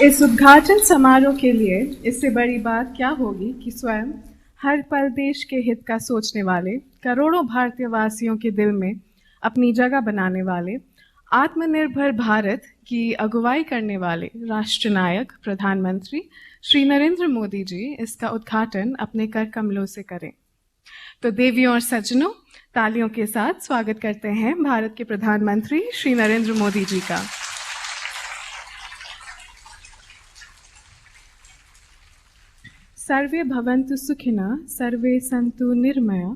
इस उद्घाटन समारोह के लिए इससे बड़ी बात क्या होगी कि स्वयं हर पल देश के हित का सोचने वाले, करोड़ों भारतीय वासियों के दिल में अपनी जगह बनाने वाले, आत्मनिर्भर भारत की अगुवाई करने वाले राष्ट्रनायक प्रधानमंत्री श्री नरेंद्र मोदी जी इसका उद्घाटन अपने कर कमलों से करें। तो देवियों और सज्जनों, तालियों के साथ स्वागत करते हैं भारत के प्रधानमंत्री श्री नरेंद्र मोदी जी का। सर्वे भवन्तु सुखिनः, सर्वे सन्तु निर्मया,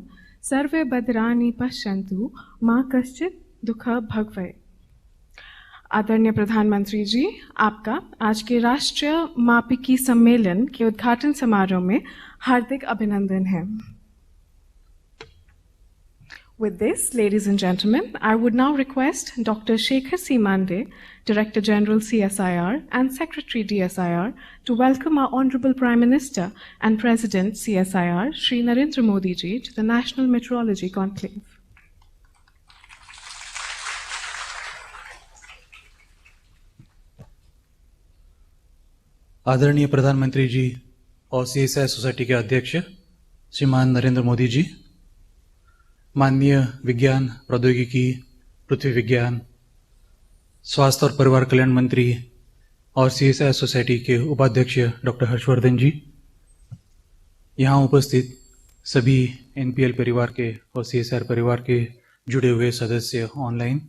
सर्वे भद्राणि पश्यन्तु, मां कश्चित् दुःख भगवय। आदरणीय प्रधानमंत्री जी, आपका आज के राष्ट्रीय मापिकी सम्मेलन के उद्घाटन समारोह में हार्दिक अभिनंदन है। With this, ladies and gentlemen, I would now request Dr. Shekhar C. Mande, Director General CSIR and Secretary DSIR, to welcome our Honorable Prime Minister and President CSIR, Shri Narendra Modi ji, to the National Meteorology Conclave. आदरणीय प्रधानमंत्री जी और CSIR society के अध्यक्ष श्रीमान नरेंद्र मोदी जी, माननीय विज्ञान प्रौद्योगिकी, पृथ्वी विज्ञान, स्वास्थ्य और परिवार कल्याण मंत्री और CSIR सोसाइटी के उपाध्यक्ष डॉक्टर हर्षवर्धन जी, यहाँ उपस्थित सभी NPL परिवार के और CSIR परिवार के जुड़े हुए सदस्य ऑनलाइन,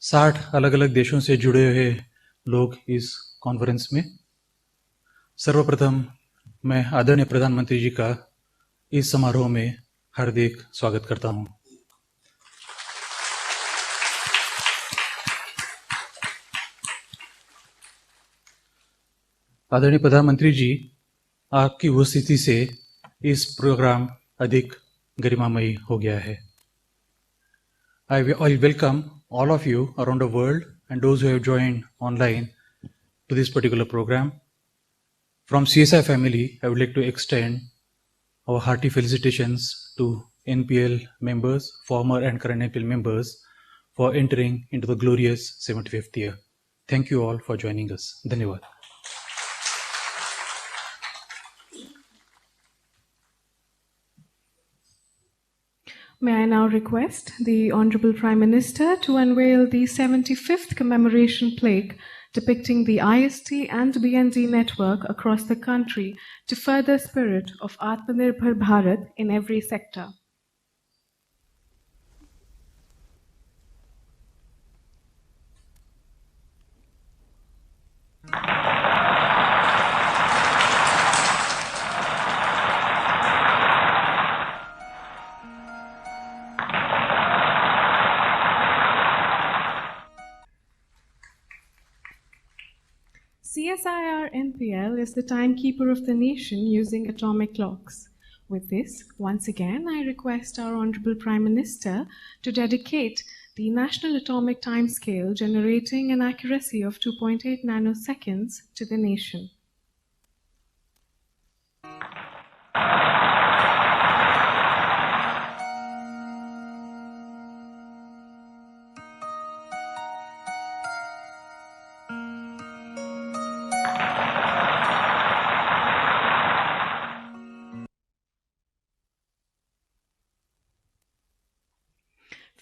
60 अलग अलग देशों से जुड़े हुए लोग इस कॉन्फ्रेंस में। सर्वप्रथम मैं आदरणीय प्रधानमंत्री जी का इस समारोह में हार्दिक स्वागत करता हूं। आदरणीय प्रधानमंत्री जी, आपकी उपस्थिति से इस प्रोग्राम अधिक गरिमामयी हो गया है। I welcome all of you around the world and those who have joined online to this particular program. From CSI family, I would like to extend our hearty felicitations to NPL members, former and current NPL members, for entering into the glorious 75th year. Thank you all for joining us. Dhanyawad. May I now request the Honorable Prime Minister to unveil the 75th commemoration plaque depicting the IST and BND network across the country to further spirit of Atmanirbhar Bharat in every sector. CSIR NPL is the timekeeper of the nation using atomic clocks. With this, once again, I request our Honorable Prime Minister to dedicate the National Atomic Timescale generating an accuracy of 2.8 nanoseconds to the nation.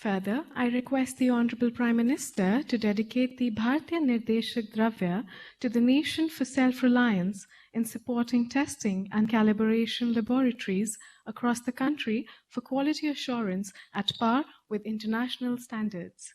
Further, I request the Honorable Prime Minister to dedicate the Bharatiya Nirdeshak Dravya to the nation for self-reliance in supporting testing and calibration laboratories across the country for quality assurance at par with international standards.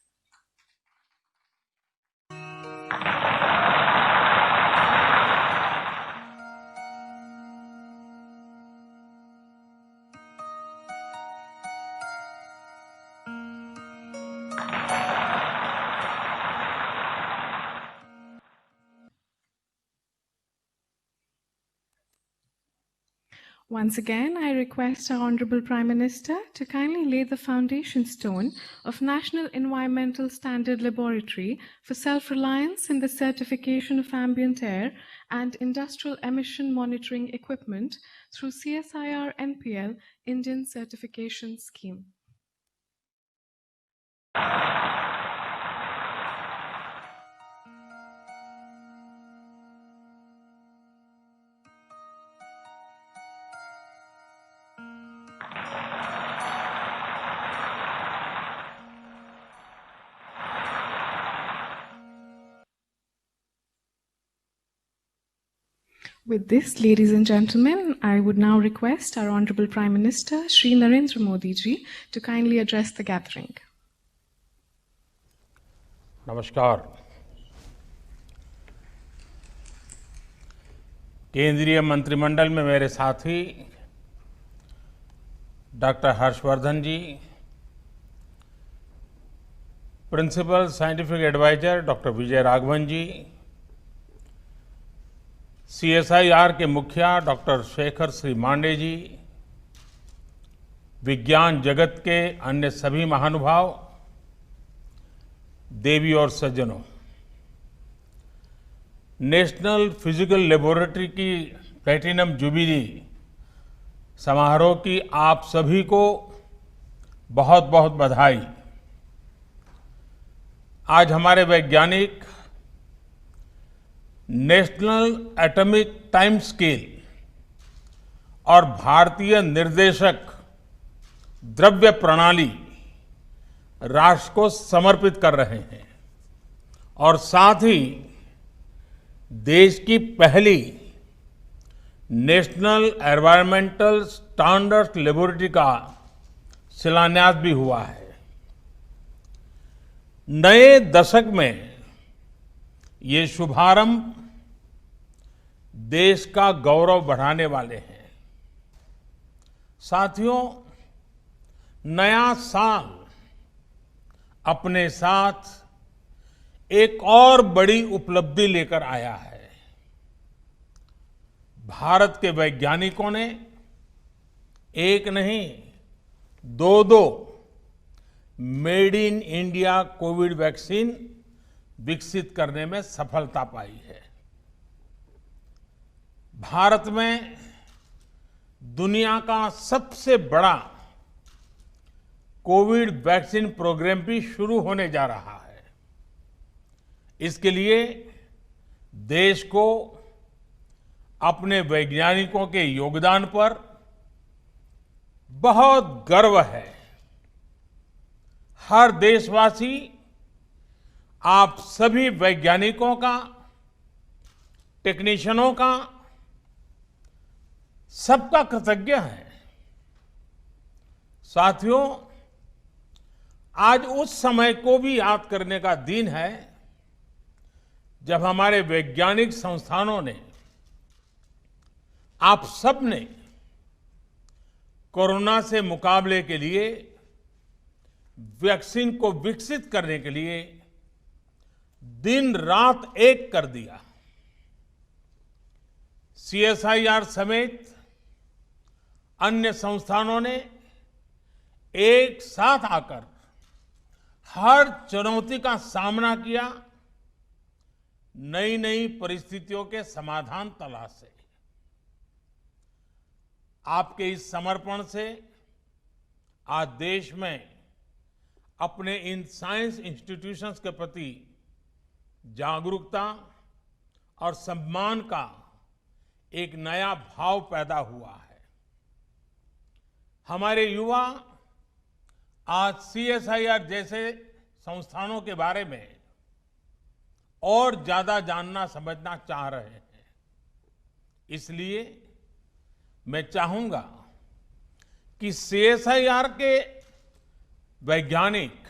Once again, I request our Honorable Prime Minister to kindly lay the foundation stone of National Environmental Standard Laboratory for self-reliance in the certification of ambient air and industrial emission monitoring equipment through CSIR NPL Indian Certification Scheme. With this, ladies and gentlemen, I would now request our Honorable Prime Minister, Shri Narendra Modi ji, to kindly address the gathering. नमस्कार। केंद्रीय मंत्रिमंडल में मेरे साथी doctor Harshvardhan जी, principal scientific adviser doctor Vijay Raghavan जी, CSIR के मुखिया doctor Shekhar Shri Mande जी, विज्ञान जगत के अन्य सभी महानुभाव, देवी और सज्जनों, नेशनल फिजिकल लेबोरेटरी की प्लैटिनम जुबिली समारोह की आप सभी को बहुत बहुत बधाई। आज हमारे वैज्ञानिक नेशनल एटॉमिक टाइम स्केल और भारतीय निर्देशक द्रव्य प्रणाली राष्ट्र को समर्पित कर रहे हैं और साथ ही देश की पहली नेशनल एनवायरमेंटल स्टैंडर्ड्स लेबोरेटरी का शिलान्यास भी हुआ है। नए दशक में ये शुभारंभ देश का गौरव बढ़ाने वाले हैं। साथियों, नया साल अपने साथ एक और बड़ी उपलब्धि लेकर आया है। भारत के वैज्ञानिकों ने एक नहीं, दो made in India Covid vaccine विकसित करने में सफलता पाई है। भारत में दुनिया का सबसे बड़ा कोविड वैक्सीन प्रोग्राम भी शुरू होने जा रहा है। इसके लिए देश को अपने वैज्ञानिकों के योगदान पर बहुत गर्व है। हर देशवासी आप सभी वैज्ञानिकों का, टेक्नीशियनों का, सबका कृतज्ञ है। साथियों, आज उस समय को भी याद करने का दिन है जब हमारे वैज्ञानिक संस्थानों ने, आप सब ने कोरोना से मुकाबले के लिए वैक्सीन को विकसित करने के लिए दिन रात एक कर दिया। CSIR समेत अन्य संस्थानों ने एक साथ आकर हर चुनौती का सामना किया, नई नई परिस्थितियों के समाधान तलाशे। आपके इस समर्पण से आज देश में अपने इन साइंस इंस्टीट्यूशंस के प्रति जागरूकता और सम्मान का एक नया भाव पैदा हुआ है। हमारे युवा आज CSIR जैसे संस्थानों के बारे में और ज्यादा जानना समझना चाह रहे हैं। इसलिए मैं चाहूंगा कि CSIR के वैज्ञानिक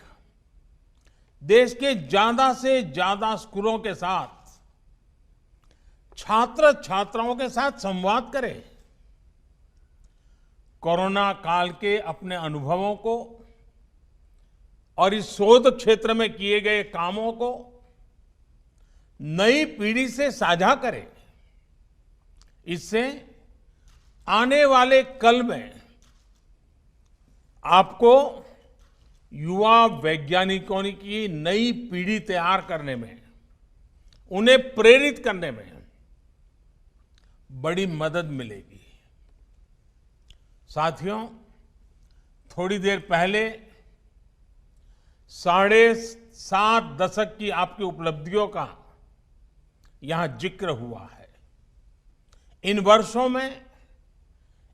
देश के ज्यादा से ज्यादा स्कूलों के साथ, छात्र छात्राओं के साथ संवाद करें। कोरोना काल के अपने अनुभवों को और इस शोध क्षेत्र में किए गए कामों को नई पीढ़ी से साझा करें। इससे आने वाले कल में आपको युवा वैज्ञानिकों की नई पीढ़ी तैयार करने में, उन्हें प्रेरित करने में बड़ी मदद मिलेगी। साथियों, थोड़ी देर पहले 7.5 दशक की आपकी उपलब्धियों का यहां जिक्र हुआ है। इन वर्षों में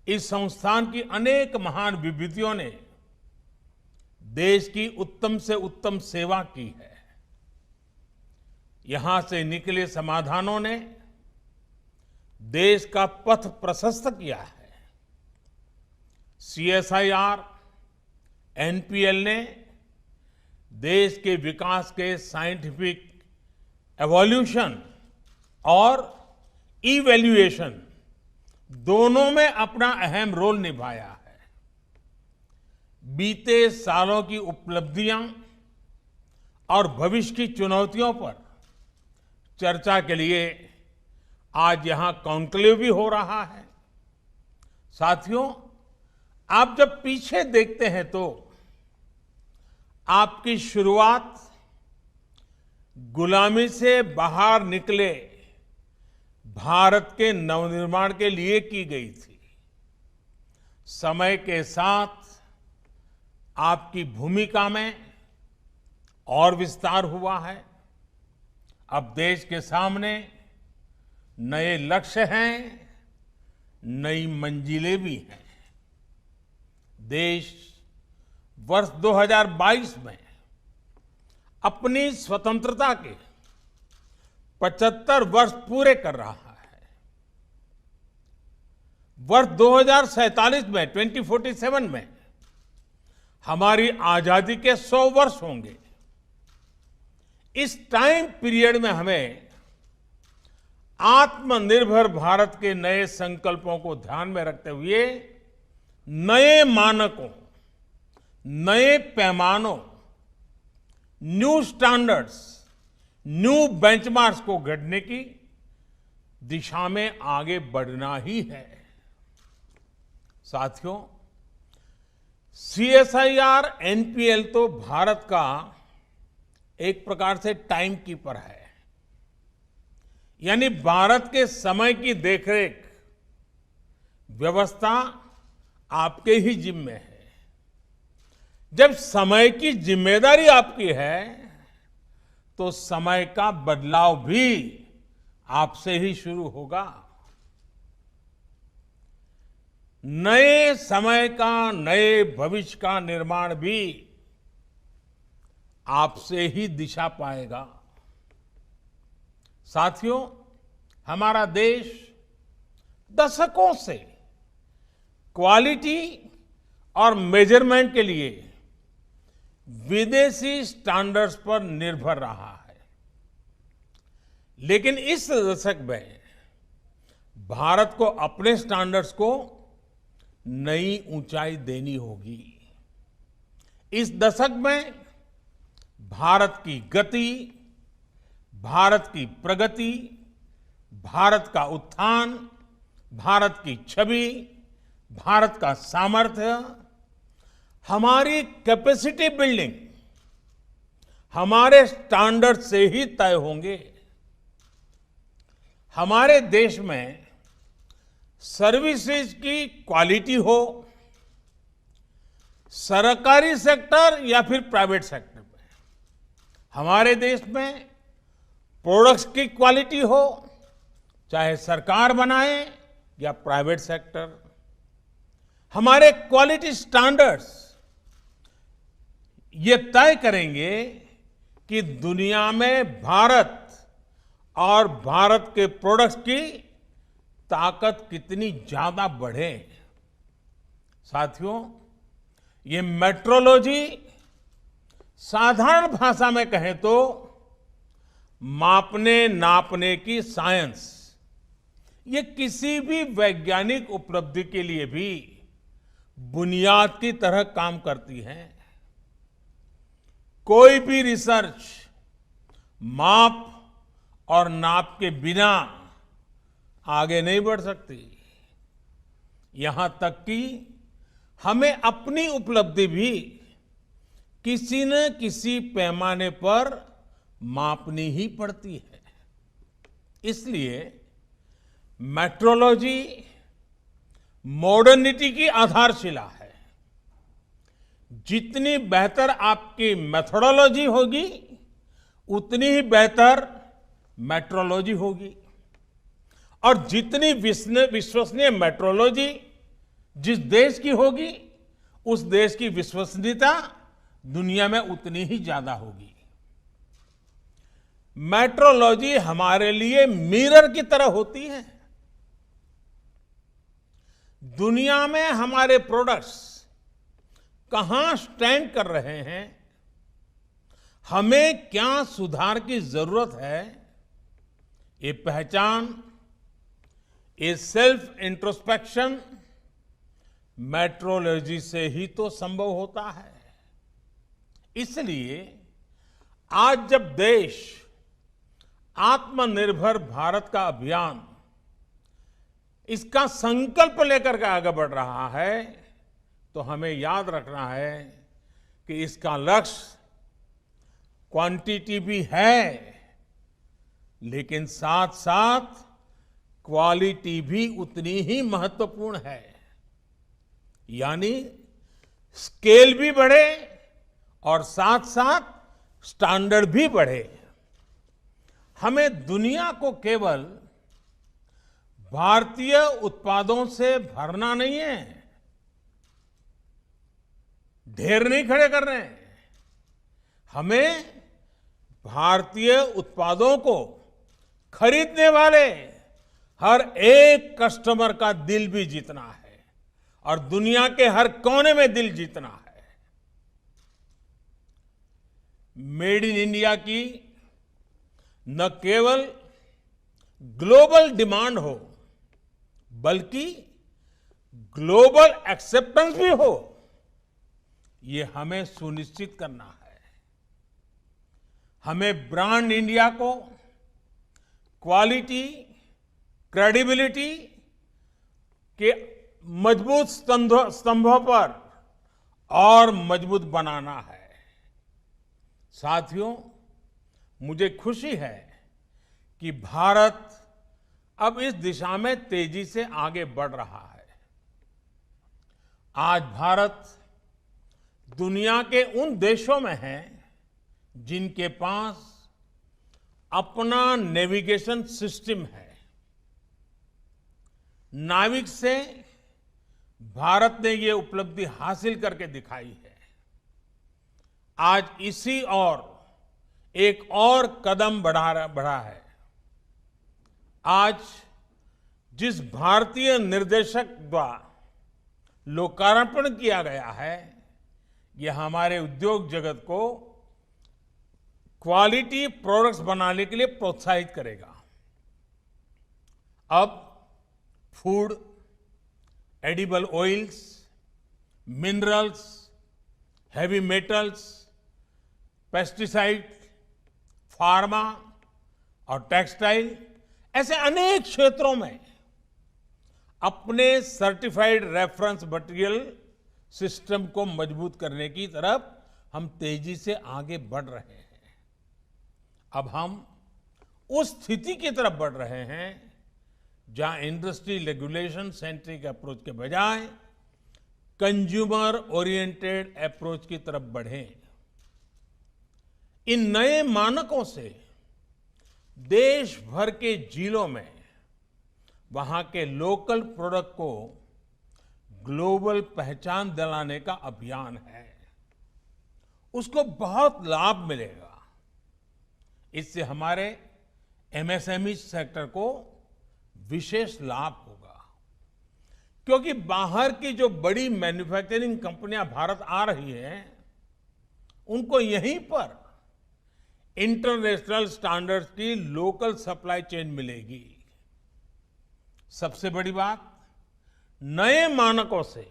इस संस्थान की अनेक महान विभूतियों ने देश की उत्तम से उत्तम सेवा की है। यहां से निकले समाधानों ने देश का पथ प्रशस्त किया है। सीएसआईआर एनपीएल ने देश के विकास के साइंटिफिक एवोल्यूशन और इवैल्यूएशन दोनों में अपना अहम रोल निभाया है। बीते सालों की उपलब्धियां और भविष्य की चुनौतियों पर चर्चा के लिए आज यहां कॉन्क्लेव भी हो रहा है। साथियों, आप जब पीछे देखते हैं तो आपकी शुरुआत गुलामी से बाहर निकले भारत के नवनिर्माण के लिए की गई थी। समय के साथ आपकी भूमिका में और विस्तार हुआ है। अब देश के सामने नए लक्ष्य हैं, नई मंजिलें भी हैं। देश वर्ष 2022 में अपनी स्वतंत्रता के 75 वर्ष पूरे कर रहा है। वर्ष 2047 में 2047 में हमारी आजादी के 100 वर्ष होंगे। इस टाइम पीरियड में हमें आत्मनिर्भर भारत के नए संकल्पों को ध्यान में रखते हुए नए मानकों, नए पैमानों, न्यू स्टैंडर्ड्स, न्यू बेंचमार्क्स को गढ़ने की दिशा में आगे बढ़ना ही है। साथियों, सीएसआईआर एनपीएल तो भारत का एक प्रकार से टाइम कीपर है, यानी भारत के समय की देखरेख व्यवस्था आपके ही जिम्मे है। जब समय की जिम्मेदारी आपकी है तो समय का बदलाव भी आपसे ही शुरू होगा। नए समय का, नए भविष्य का निर्माण भी आपसे ही दिशा पाएगा। साथियों, हमारा देश दशकों से क्वालिटी और मेजरमेंट के लिए विदेशी स्टैंडर्ड्स पर निर्भर रहा है, लेकिन इस दशक में भारत को अपने स्टैंडर्ड्स को नई ऊंचाई देनी होगी। इस दशक में भारत की गति, भारत की प्रगति, भारत का उत्थान, भारत की छवि, भारत का सामर्थ्य, हमारी कैपेसिटी बिल्डिंग हमारे स्टैंडर्ड से ही तय होंगे। हमारे देश में सर्विसेज की क्वालिटी हो, सरकारी सेक्टर या फिर प्राइवेट सेक्टर में, हमारे देश में प्रोडक्ट्स की क्वालिटी हो, चाहे सरकार बनाए या प्राइवेट सेक्टर, हमारे क्वालिटी स्टैंडर्ड्स ये तय करेंगे कि दुनिया में भारत और भारत के प्रोडक्ट्स की ताकत कितनी ज्यादा बढ़े। साथियों, ये मेट्रोलॉजी साधारण भाषा में कहें तो मापने नापने की साइंस, ये किसी भी वैज्ञानिक उपलब्धि के लिए भी बुनियाद की तरह काम करती है। कोई भी रिसर्च माप और नाप के बिना आगे नहीं बढ़ सकती। यहां तक कि हमें अपनी उपलब्धि भी किसी न किसी पैमाने पर मापनी ही पड़ती है। इसलिए मेट्रोलॉजी मॉडर्निटी की आधारशिला है। जितनी बेहतर आपकी मेथोडोलॉजी होगी, उतनी ही बेहतर मेट्रोलॉजी होगी। और जितनी विश्वसनीय मेट्रोलॉजी जिस देश की होगी, उस देश की विश्वसनीयता दुनिया में उतनी ही ज्यादा होगी। मेट्रोलॉजी हमारे लिए मिरर की तरह होती है। दुनिया में हमारे प्रोडक्ट्स कहां स्टैंड कर रहे हैं, हमें क्या सुधार की जरूरत है, ये पहचान, ये सेल्फ इंट्रोस्पेक्शन मेट्रोलॉजी से ही तो संभव होता है। इसलिए आज जब देश आत्मनिर्भर भारत का अभियान, इसका संकल्प लेकर के आगे बढ़ रहा है, तो हमें याद रखना है कि इसका लक्ष्य क्वांटिटी भी है, लेकिन साथ साथ क्वालिटी भी उतनी ही महत्वपूर्ण है। यानी स्केल भी बढ़े और साथ साथ स्टैंडर्ड भी बढ़े। हमें दुनिया को केवल भारतीय उत्पादों से भरना नहीं है, ढेर नहीं खड़े कर रहे हैं। हमें भारतीय उत्पादों को खरीदने वाले हर एक कस्टमर का दिल भी जीतना है और दुनिया के हर कोने में दिल जीतना है। मेड इन इंडिया की न केवल ग्लोबल डिमांड हो, बल्कि ग्लोबल एक्सेप्टेंस भी हो, ये हमें सुनिश्चित करना है। हमें ब्रांड इंडिया को क्वालिटी, क्रेडिबिलिटी के मजबूत स्तंभों पर और मजबूत बनाना है। साथियों, मुझे खुशी है कि भारत अब इस दिशा में तेजी से आगे बढ़ रहा है। आज भारत दुनिया के उन देशों में है जिनके पास अपना नेविगेशन सिस्टम है। नाविक से भारत ने ये उपलब्धि हासिल करके दिखाई है। आज इसी और एक और कदम बढ़ा है। आज जिस भारतीय निर्देशक द्वारा लोकार्पण किया गया है, यह हमारे उद्योग जगत को क्वालिटी प्रोडक्ट्स बनाने के लिए प्रोत्साहित करेगा। अब food, edible oils, minerals, heavy metals, pesticide, pharma और टेक्सटाइल, ऐसे अनेक क्षेत्रों में अपने सर्टिफाइड रेफरेंस मटेरियल सिस्टम को मजबूत करने की तरफ हम तेजी से आगे बढ़ रहे हैं। अब हम उस स्थिति की तरफ बढ़ रहे हैं जहां इंडस्ट्री रेगुलेशन सेंट्रिक अप्रोच के बजाय कंज्यूमर ओरिएंटेड अप्रोच की तरफ बढ़े। इन नए मानकों से देश भर के जिलों में वहां के लोकल प्रोडक्ट को ग्लोबल पहचान दिलाने का अभियान है। उसको बहुत लाभ मिलेगा। इससे हमारे एमएसएमई सेक्टर को विशेष लाभ होगा, क्योंकि बाहर की जो बड़ी मैन्युफैक्चरिंग कंपनियां भारत आ रही हैं, उनको यहीं पर इंटरनेशनल स्टैंडर्ड्स की लोकल सप्लाई चेन मिलेगी। सबसे बड़ी बात, नए मानकों से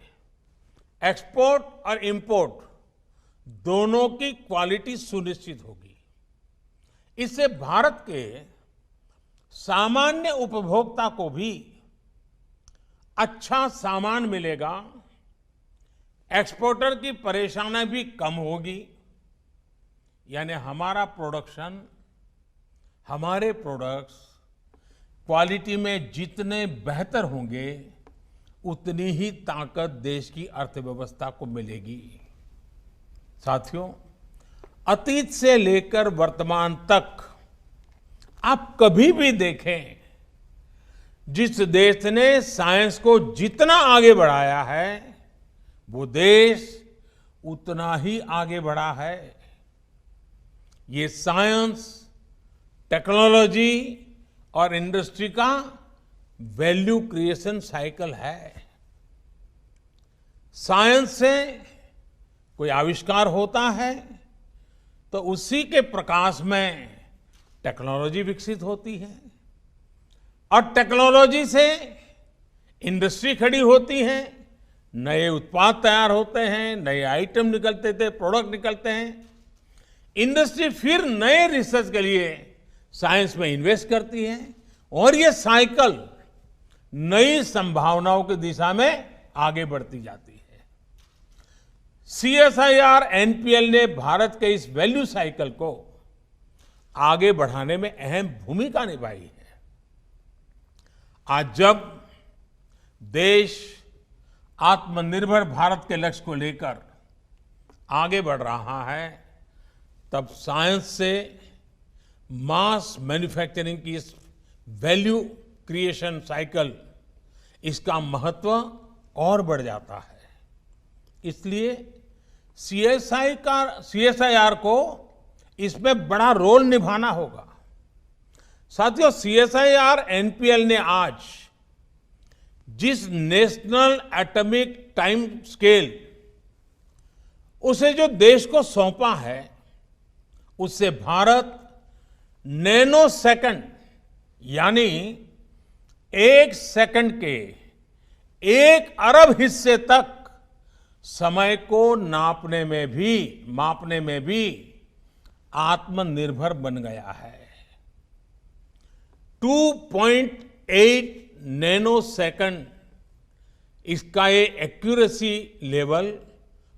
एक्सपोर्ट और इंपोर्ट दोनों की क्वालिटी सुनिश्चित होगी। इससे भारत के सामान्य उपभोक्ता को भी अच्छा सामान मिलेगा, एक्सपोर्टर की परेशानी भी कम होगी। यानी हमारा प्रोडक्शन, हमारे प्रोडक्ट्स क्वालिटी में जितने बेहतर होंगे, उतनी ही ताकत देश की अर्थव्यवस्था को मिलेगी। साथियों, अतीत से लेकर वर्तमान तक आप कभी भी देखें, जिस देश ने साइंस को जितना आगे बढ़ाया है, वो देश उतना ही आगे बढ़ा है। ये साइंस, टेक्नोलॉजी और इंडस्ट्री का वैल्यू क्रिएशन साइकिल है। साइंस से कोई आविष्कार होता है तो उसी के प्रकाश में टेक्नोलॉजी विकसित होती है और टेक्नोलॉजी से इंडस्ट्री खड़ी होती है, नए उत्पाद तैयार होते हैं, नए आइटम निकलते थे, प्रोडक्ट निकलते हैं। इंडस्ट्री फिर नए रिसर्च के लिए साइंस में इन्वेस्ट करती है और ये साइकिल नई संभावनाओं की दिशा में आगे बढ़ती जाती है। CSIR NPL ने भारत के इस वैल्यू साइकिल को आगे बढ़ाने में अहम भूमिका निभाई है। आज जब देश आत्मनिर्भर भारत के लक्ष्य को लेकर आगे बढ़ रहा है, तब साइंस से मास मैन्युफैक्चरिंग की इस वैल्यू क्रिएशन साइकिल, इसका महत्व और बढ़ जाता है। इसलिए CSIR को इसमें बड़ा रोल निभाना होगा। साथियों, CSIR NPL ने आज जिस नेशनल एटॉमिक टाइम स्केल उसे जो देश को सौंपा है, उससे भारत नैनो सेकंड यानी 1 सेकंड के 1 अरब हिस्से तक समय को मापने में भी आत्मनिर्भर बन गया है। 2.8 नैनो सेकंड इसका ये एक्यूरेसी लेवल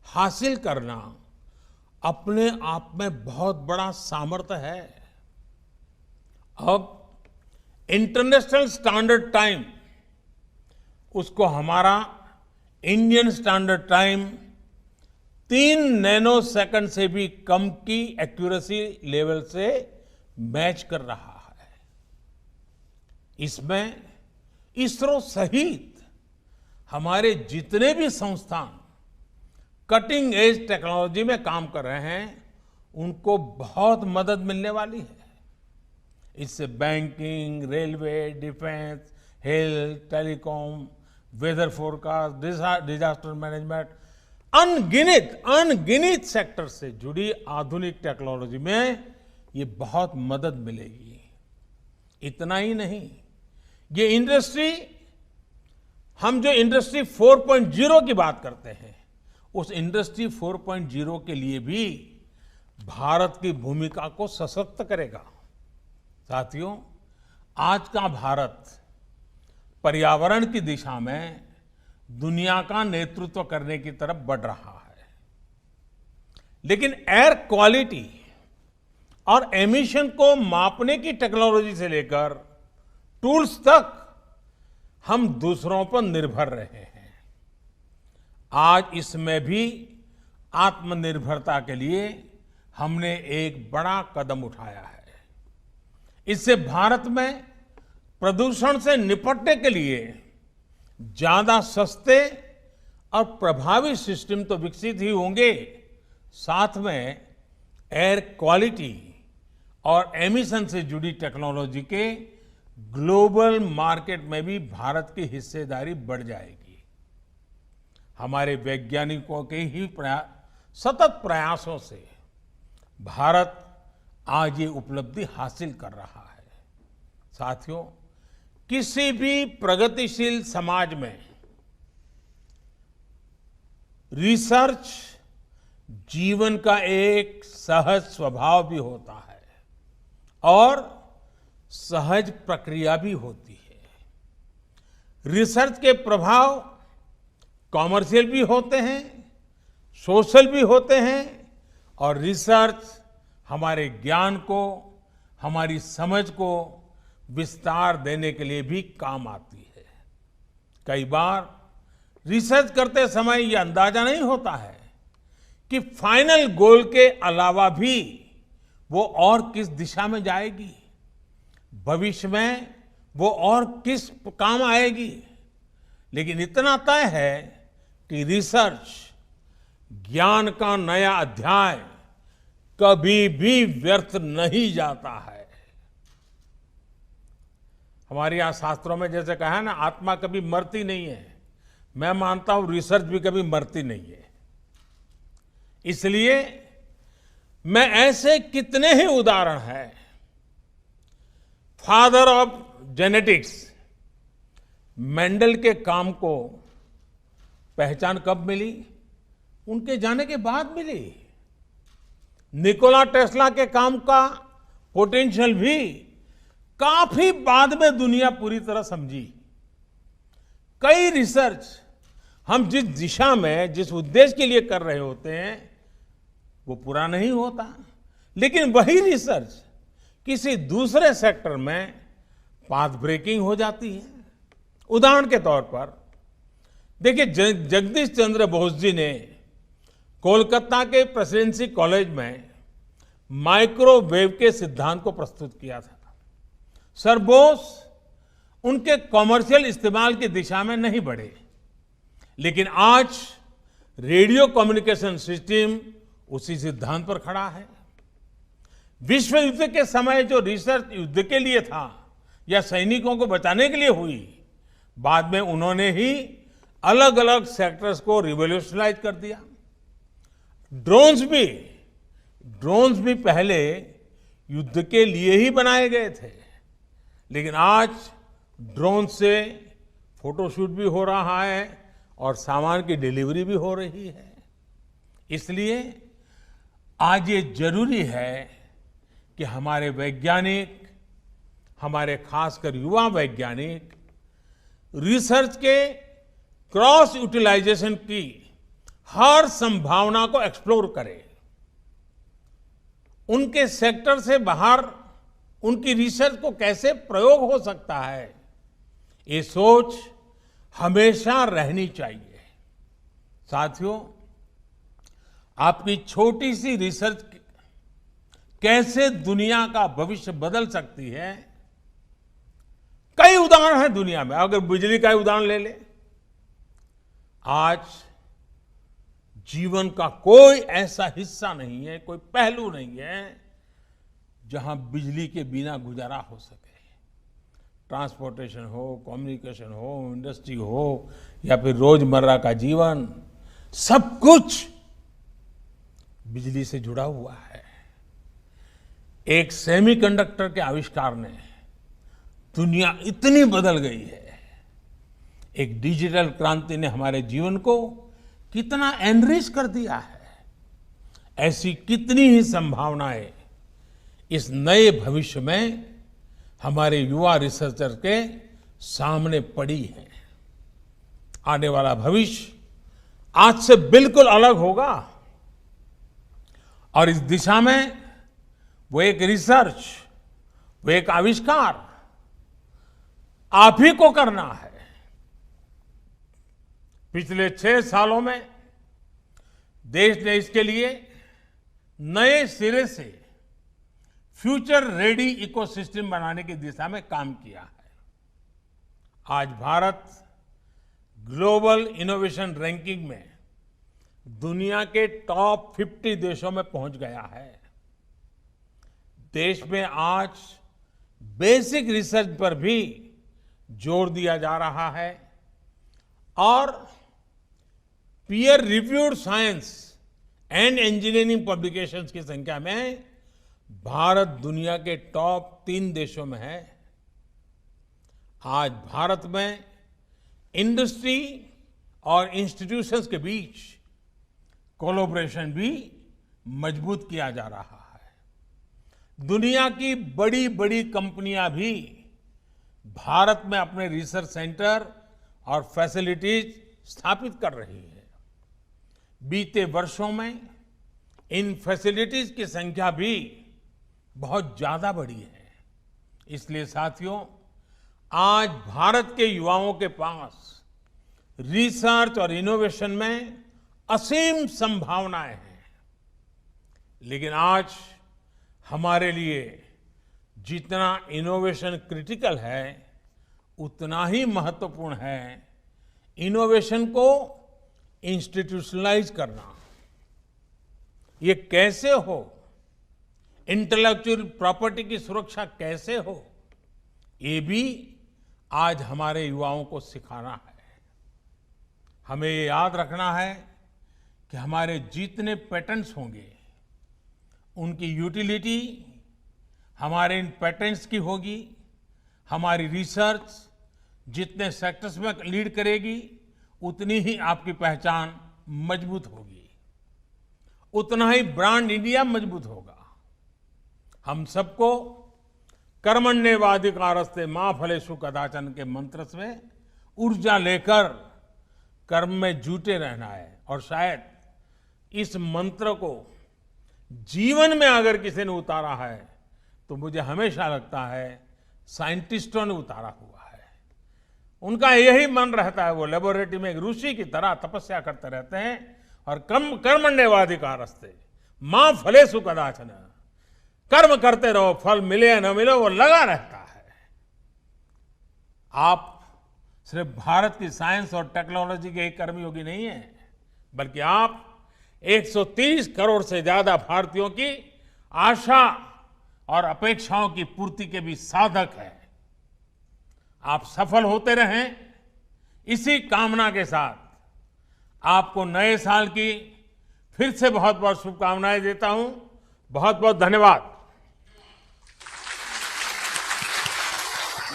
हासिल करना अपने आप में बहुत बड़ा सामर्थ्य है। अब इंटरनेशनल स्टैंडर्ड टाइम, उसको हमारा Indian standard time 3 nano second से भी कम की एक्यूरेसी लेवल से मैच कर रहा है। इसमें इसरो सहित हमारे जितने भी संस्थान कटिंग एज टेक्नोलॉजी में काम कर रहे हैं, उनको बहुत मदद मिलने वाली है। इससे banking, railway, defence, health, telecom, weather forecast, disaster management, अनगिनत सेक्टर से जुड़ी आधुनिक टेक्नोलॉजी में ये बहुत मदद मिलेगी। इतना ही नहीं, ये इंडस्ट्री, हम जो इंडस्ट्री 4.0 की बात करते हैं, उस इंडस्ट्री 4.0 के लिए भी भारत की भूमिका को सशक्त करेगा। साथियों, आज का भारत पर्यावरण की दिशा में दुनिया का नेतृत्व करने की तरफ बढ़ रहा है, लेकिन एयर क्वालिटी और एमिशन को मापने की टेक्नोलॉजी से लेकर टूल्स तक हम दूसरों पर निर्भर रहे हैं। आज इसमें भी आत्मनिर्भरता के लिए हमने एक बड़ा कदम उठाया है। इससे भारत में प्रदूषण से निपटने के लिए ज्यादा सस्ते और प्रभावी सिस्टम तो विकसित ही होंगे, साथ में एयर क्वालिटी और एमिशन से जुड़ी टेक्नोलॉजी के ग्लोबल मार्केट में भी भारत की हिस्सेदारी बढ़ जाएगी। हमारे वैज्ञानिकों के ही सतत प्रयासों से भारत आज ये उपलब्धि हासिल कर रहा है। साथियों, किसी भी प्रगतिशील समाज में रिसर्च जीवन का एक सहज स्वभाव भी होता है और सहज प्रक्रिया भी होती है। रिसर्च के प्रभाव कॉमर्शियल भी होते हैं, सोशल भी होते हैं, और रिसर्च हमारे ज्ञान को, हमारी समझ को विस्तार देने के लिए भी काम आती है। कई बार रिसर्च करते समय यह अंदाजा नहीं होता है कि फाइनल गोल के अलावा भी वो और किस दिशा में जाएगी, भविष्य में वो और किस काम आएगी। लेकिन इतना तय है कि रिसर्च ज्ञान का नया अध्याय कभी भी व्यर्थ नहीं जाता है। हमारे यहां शास्त्रों में जैसे कहा है ना, आत्मा कभी मरती नहीं है, मैं मानता हूं रिसर्च भी कभी मरती नहीं है। इसलिए मैं ऐसे कितने ही उदाहरण हैं, फादर ऑफ जेनेटिक्स मेंडल के काम को पहचान कब मिली? उनके जाने के बाद मिली। निकोला टेस्ला के काम का पोटेंशियल भी काफी बाद में दुनिया पूरी तरह समझी। कई रिसर्च हम जिस दिशा में, जिस उद्देश्य के लिए कर रहे होते हैं वो पूरा नहीं होता, लेकिन वही रिसर्च किसी दूसरे सेक्टर में पाथ ब्रेकिंग हो जाती है। उदाहरण के तौर पर देखिए, जगदीश चंद्र बोस जी ने कोलकाता के प्रेसिडेंसी कॉलेज में माइक्रोवेव के सिद्धांत को प्रस्तुत किया था। सर बोस उनके कॉमर्शियल इस्तेमाल की दिशा में नहीं बढ़े, लेकिन आज रेडियो कम्युनिकेशन सिस्टम उसी सिद्धांत पर खड़ा है। विश्व युद्ध के समय जो रिसर्च युद्ध के लिए था या सैनिकों को बचाने के लिए हुई, बाद में उन्होंने ही अलग अलग सेक्टर्स को रिवॉल्यूशनाइज कर दिया। ड्रोन्स भी पहले युद्ध के लिए ही बनाए गए थे, लेकिन आज ड्रोन से फोटोशूट भी हो रहा है और सामान की डिलीवरी भी हो रही है। इसलिए आज ये जरूरी है कि हमारे वैज्ञानिक, हमारे खासकर युवा वैज्ञानिक रिसर्च के क्रॉस यूटिलाइजेशन की हर संभावना को एक्सप्लोर करें। उनके सेक्टर से बाहर उनकी रिसर्च को कैसे प्रयोग हो सकता है, ये सोच हमेशा रहनी चाहिए। साथियों, आपकी छोटी सी रिसर्च कैसे दुनिया का भविष्य बदल सकती है, कई उदाहरण हैं दुनिया में। अगर बिजली का उदाहरण ले ले, आज जीवन का कोई ऐसा हिस्सा नहीं है, कोई पहलू नहीं है जहां बिजली के बिना गुजारा हो सके। ट्रांसपोर्टेशन हो, कम्युनिकेशन हो, इंडस्ट्री हो या फिर रोजमर्रा का जीवन, सब कुछ बिजली से जुड़ा हुआ है। एक सेमीकंडक्टर के आविष्कार ने दुनिया इतनी बदल गई है। एक डिजिटल क्रांति ने हमारे जीवन को कितना एनरिच कर दिया है। ऐसी कितनी ही संभावनाएं इस नए भविष्य में हमारे युवा रिसर्चर के सामने पड़ी है। आने वाला भविष्य आज से बिल्कुल अलग होगा और इस दिशा में वो एक रिसर्च, वो एक आविष्कार आप ही को करना है। पिछले 6 सालों में देश ने इसके लिए नए सिरे से फ्यूचर रेडी इकोसिस्टम बनाने की दिशा में काम किया है। आज भारत ग्लोबल इनोवेशन रैंकिंग में दुनिया के टॉप 50 देशों में पहुंच गया है। देश में आज बेसिक रिसर्च पर भी जोर दिया जा रहा है और peer reviewed science and engineering publications की संख्या में भारत दुनिया के टॉप 3 देशों में है। आज भारत में इंडस्ट्री और इंस्टीट्यूशंस के बीच कोलैबोरेशन भी मजबूत किया जा रहा है। दुनिया की बड़ी बड़ी कंपनियां भी भारत में अपने रिसर्च सेंटर और फैसिलिटीज स्थापित कर रही है। बीते वर्षों में इन फैसिलिटीज की संख्या भी बहुत ज्यादा बढ़ी है। इसलिए साथियों, आज भारत के युवाओं के पास रिसर्च और इनोवेशन में असीम संभावनाएं हैं। लेकिन आज हमारे लिए जितना इनोवेशन क्रिटिकल है, उतना ही महत्वपूर्ण है इनोवेशन को इंस्टीट्यूशनलाइज करना। ये कैसे हो, इंटेलेक्चुअल प्रॉपर्टी की सुरक्षा कैसे हो, ये भी आज हमारे युवाओं को सिखाना है। हमें ये याद रखना है कि हमारे जितने पेटेंट्स होंगे उनकी यूटिलिटी हमारे इन पेटेंट्स की होगी, हमारी रिसर्च जितने सेक्टर्स में लीड करेगी उतनी ही आपकी पहचान मजबूत होगी, उतना ही ब्रांड इंडिया मजबूत होगा। हम सबको कर्मण्येवाधिकारस्ते मां फलेषु कदाचन के मंत्र से ऊर्जा लेकर कर्म में जुटे रहना है। और शायद इस मंत्र को जीवन में अगर किसी ने उतारा है तो मुझे हमेशा लगता है साइंटिस्टों ने उतारा हुआ है। उनका यही मन रहता है, वो लेबोरेटरी में एक ऋषि की तरह तपस्या करते रहते हैं और कर्मण्येवाधिकारस्ते मां फलेषु कदाचन, कर्म करते रहो, फल मिले या न मिले वो लगा रहता है। आप सिर्फ भारत की साइंस और टेक्नोलॉजी के एक कर्मयोगी नहीं है, बल्कि आप 130 करोड़ से ज्यादा भारतीयों की आशा और अपेक्षाओं की पूर्ति के भी साधक हैं। आप सफल होते रहें, इसी कामना के साथ आपको नए साल की फिर से बहुत बहुत शुभकामनाएं देता हूं। बहुत बहुत धन्यवाद।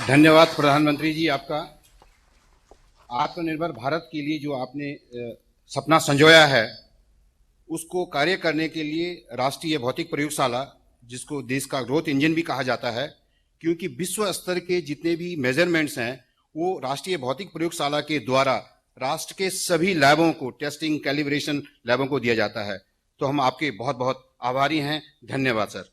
धन्यवाद प्रधानमंत्री जी आपका। आत्मनिर्भर भारत के लिए जो आपने सपना संजोया है उसको कार्य करने के लिए राष्ट्रीय भौतिक प्रयोगशाला, जिसको देश का ग्रोथ इंजन भी कहा जाता है, क्योंकि विश्व स्तर के जितने भी मेजरमेंट्स हैं वो राष्ट्रीय भौतिक प्रयोगशाला के द्वारा राष्ट्र के सभी लैबों को, टेस्टिंग कैलिब्रेशन लैबों को दिया जाता है। तो हम आपके बहुत बहुत आभारी हैं। धन्यवाद सर।